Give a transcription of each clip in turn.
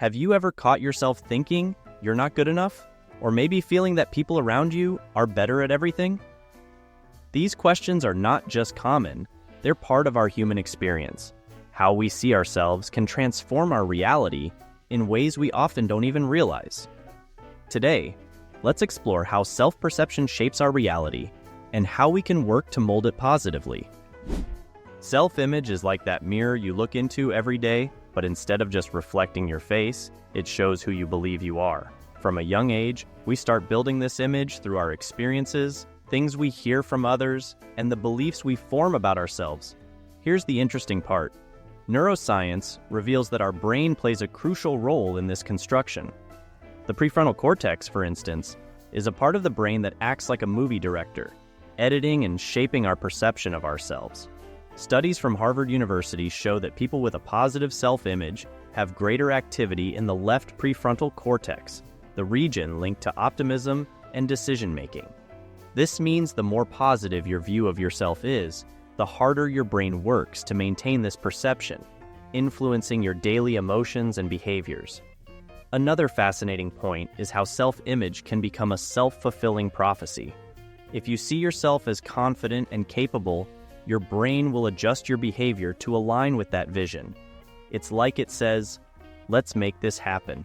Have you ever caught yourself thinking you're not good enough? Or maybe feeling that people around you are better at everything? These questions are not just common, they're part of our human experience. How we see ourselves can transform our reality in ways we often don't even realize. Today, let's explore how self-perception shapes our reality and how we can work to mold it positively. Self-image is like that mirror you look into every day, but instead of just reflecting your face, it shows who you believe you are. From a young age, we start building this image through our experiences, things we hear from others, and the beliefs we form about ourselves. Here's the interesting part. Neuroscience reveals that our brain plays a crucial role in this construction. The prefrontal cortex, for instance, is a part of the brain that acts like a movie director, editing and shaping our perception of ourselves. Studies from Harvard University show that people with a positive self-image have greater activity in the left prefrontal cortex, the region linked to optimism and decision-making. This means the more positive your view of yourself is, the harder your brain works to maintain this perception, influencing your daily emotions and behaviors. Another fascinating point is how self-image can become a self-fulfilling prophecy. If you see yourself as confident and capable, your brain will adjust your behavior to align with that vision. It's like it says, "Let's make this happen."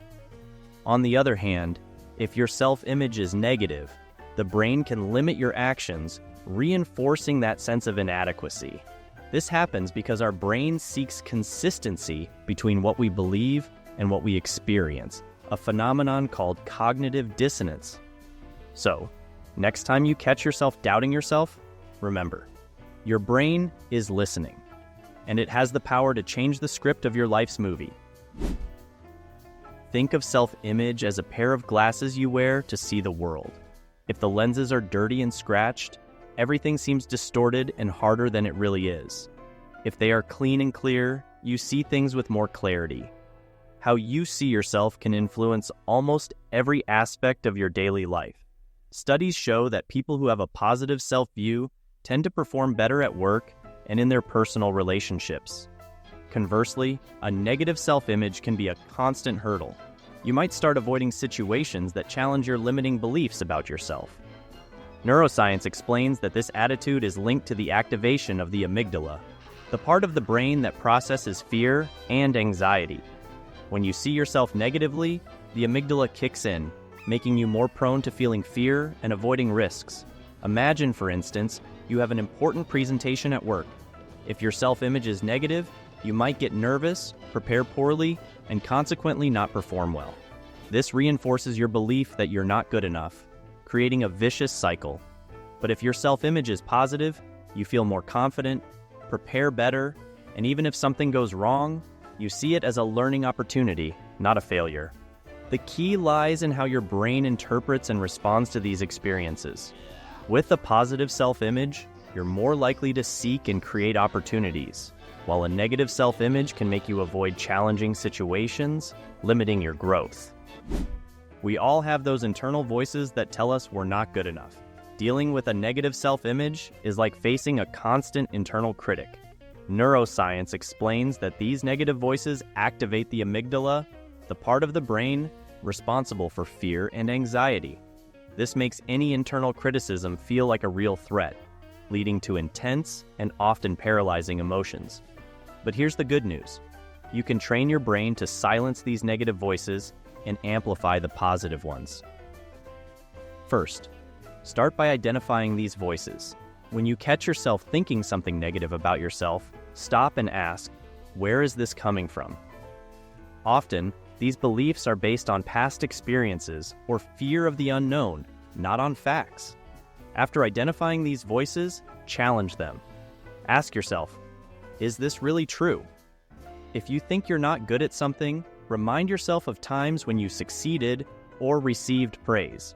On the other hand, if your self-image is negative, the brain can limit your actions, reinforcing that sense of inadequacy. This happens because our brain seeks consistency between what we believe and what we experience, a phenomenon called cognitive dissonance. So, next time you catch yourself doubting yourself, remember, your brain is listening, and it has the power to change the script of your life's movie. Think of self-image as a pair of glasses you wear to see the world. If the lenses are dirty and scratched, everything seems distorted and harder than it really is. If they are clean and clear, you see things with more clarity. How you see yourself can influence almost every aspect of your daily life. Studies show that people who have a positive self-view tend to perform better at work and in their personal relationships. Conversely, a negative self-image can be a constant hurdle. You might start avoiding situations that challenge your limiting beliefs about yourself. Neuroscience explains that this attitude is linked to the activation of the amygdala, the part of the brain that processes fear and anxiety. When you see yourself negatively, the amygdala kicks in, making you more prone to feeling fear and avoiding risks. Imagine, for instance, you have an important presentation at work. If your self-image is negative, you might get nervous, prepare poorly, and consequently not perform well. This reinforces your belief that you're not good enough, creating a vicious cycle. But if your self-image is positive, you feel more confident, prepare better, and even if something goes wrong, you see it as a learning opportunity, not a failure. The key lies in how your brain interprets and responds to these experiences. With a positive self-image, you're more likely to seek and create opportunities, while a negative self-image can make you avoid challenging situations, limiting your growth. We all have those internal voices that tell us we're not good enough. Dealing with a negative self-image is like facing a constant internal critic. Neuroscience explains that these negative voices activate the amygdala, the part of the brain responsible for fear and anxiety. This makes any internal criticism feel like a real threat, leading to intense and often paralyzing emotions. But here's the good news. You can train your brain to silence these negative voices and amplify the positive ones. First, start by identifying these voices. When you catch yourself thinking something negative about yourself, stop and ask, where is this coming from? Often, these beliefs are based on past experiences or fear of the unknown, not on facts. After identifying these voices, challenge them. Ask yourself, is this really true? If you think you're not good at something, remind yourself of times when you succeeded or received praise.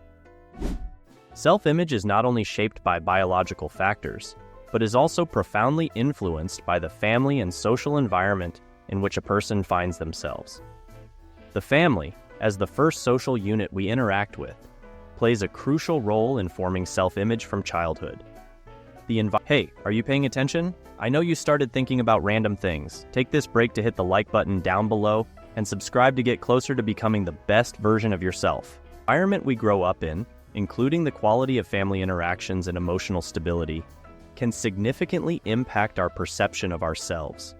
Self-image is not only shaped by biological factors, but is also profoundly influenced by the family and social environment in which a person finds themselves. The family, as the first social unit we interact with, plays a crucial role in forming self-image from childhood. Hey, are you paying attention? I know you started thinking about random things. Take this break to hit the like button down below and subscribe to get closer to becoming the best version of yourself. The environment we grow up in, including the quality of family interactions and emotional stability, can significantly impact our perception of ourselves.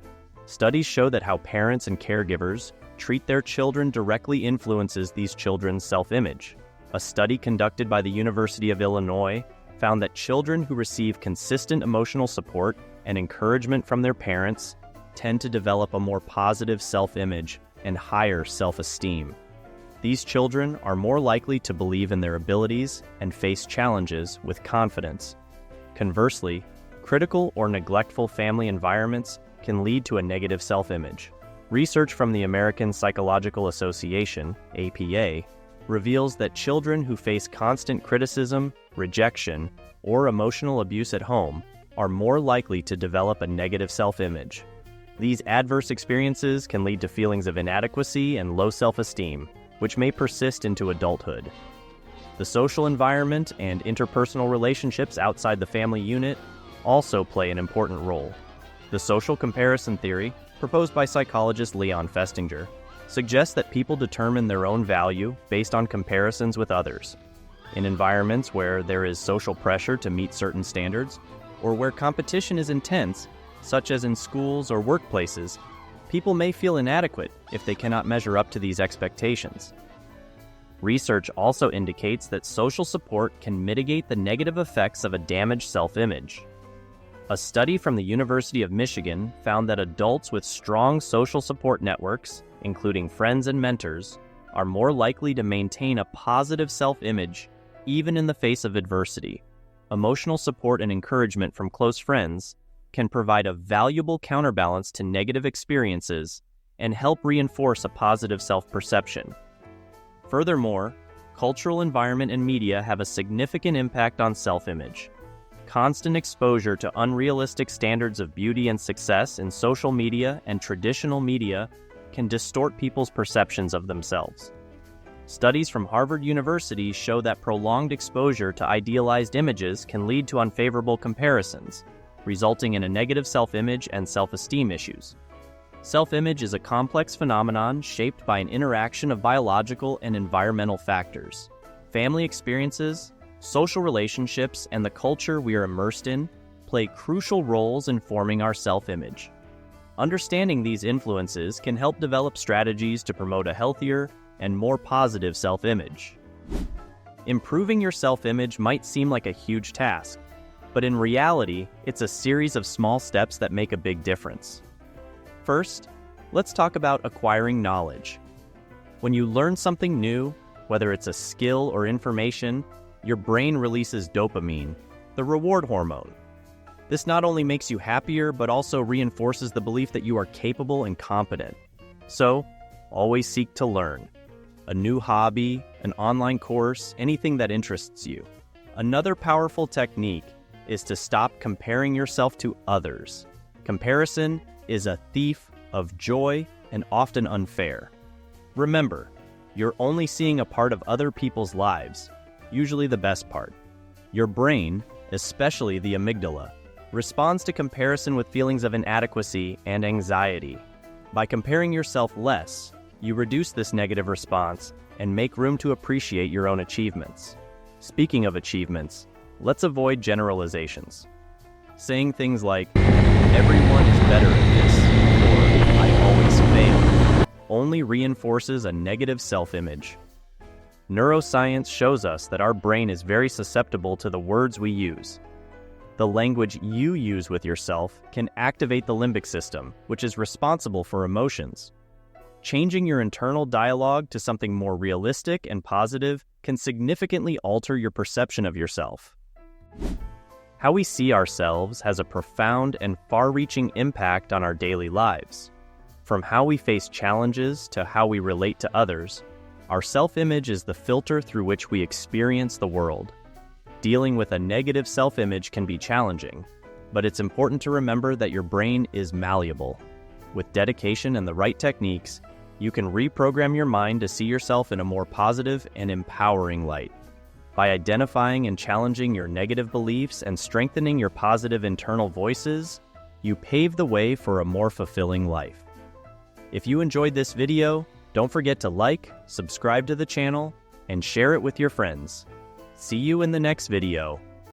Studies show that how parents and caregivers treat their children directly influences these children's self-image. A study conducted by the University of Illinois found that children who receive consistent emotional support and encouragement from their parents tend to develop a more positive self-image and higher self-esteem. These children are more likely to believe in their abilities and face challenges with confidence. Conversely, critical or neglectful family environments can lead to a negative self-image. Research from the American Psychological Association, APA, reveals that children who face constant criticism, rejection, or emotional abuse at home are more likely to develop a negative self-image. These adverse experiences can lead to feelings of inadequacy and low self-esteem, which may persist into adulthood. The social environment and interpersonal relationships outside the family unit also play an important role. The social comparison theory, proposed by psychologist Leon Festinger, suggests that people determine their own value based on comparisons with others. In environments where there is social pressure to meet certain standards, or where competition is intense, such as in schools or workplaces, people may feel inadequate if they cannot measure up to these expectations. Research also indicates that social support can mitigate the negative effects of a damaged self-image. A study from the University of Michigan found that adults with strong social support networks, including friends and mentors, are more likely to maintain a positive self-image even in the face of adversity. Emotional support and encouragement from close friends can provide a valuable counterbalance to negative experiences and help reinforce a positive self-perception. Furthermore, cultural environment and media have a significant impact on self-image. Constant exposure to unrealistic standards of beauty and success in social media and traditional media can distort people's perceptions of themselves. Studies from Harvard University show that prolonged exposure to idealized images can lead to unfavorable comparisons, resulting in a negative self-image and self-esteem issues. Self-image is a complex phenomenon shaped by an interaction of biological and environmental factors. Family experiences, social relationships, and the culture we are immersed in play crucial roles in forming our self-image. Understanding these influences can help develop strategies to promote a healthier and more positive self-image. Improving your self-image might seem like a huge task, but in reality, it's a series of small steps that make a big difference. First, let's talk about acquiring knowledge. When you learn something new, whether it's a skill or information, your brain releases dopamine, the reward hormone. This not only makes you happier, but also reinforces the belief that you are capable and competent. So, always seek to learn. A new hobby, an online course, anything that interests you. Another powerful technique is to stop comparing yourself to others. Comparison is a thief of joy and often unfair. Remember, you're only seeing a part of other people's lives, usually the best part. Your brain, especially the amygdala, responds to comparison with feelings of inadequacy and anxiety. By comparing yourself less, you reduce this negative response and make room to appreciate your own achievements. Speaking of achievements, let's avoid generalizations. Saying things like, "Everyone is better at this," or "I always fail," only reinforces a negative self-image. Neuroscience shows us that our brain is very susceptible to the words we use. The language you use with yourself can activate the limbic system, which is responsible for emotions. Changing your internal dialogue to something more realistic and positive can significantly alter your perception of yourself. How we see ourselves has a profound and far-reaching impact on our daily lives. From how we face challenges to how we relate to others, our self-image is the filter through which we experience the world. Dealing with a negative self-image can be challenging, but it's important to remember that your brain is malleable. With dedication and the right techniques, you can reprogram your mind to see yourself in a more positive and empowering light. By identifying and challenging your negative beliefs and strengthening your positive internal voices, you pave the way for a more fulfilling life. If you enjoyed this video, don't forget to like, subscribe to the channel, and share it with your friends. See you in the next video.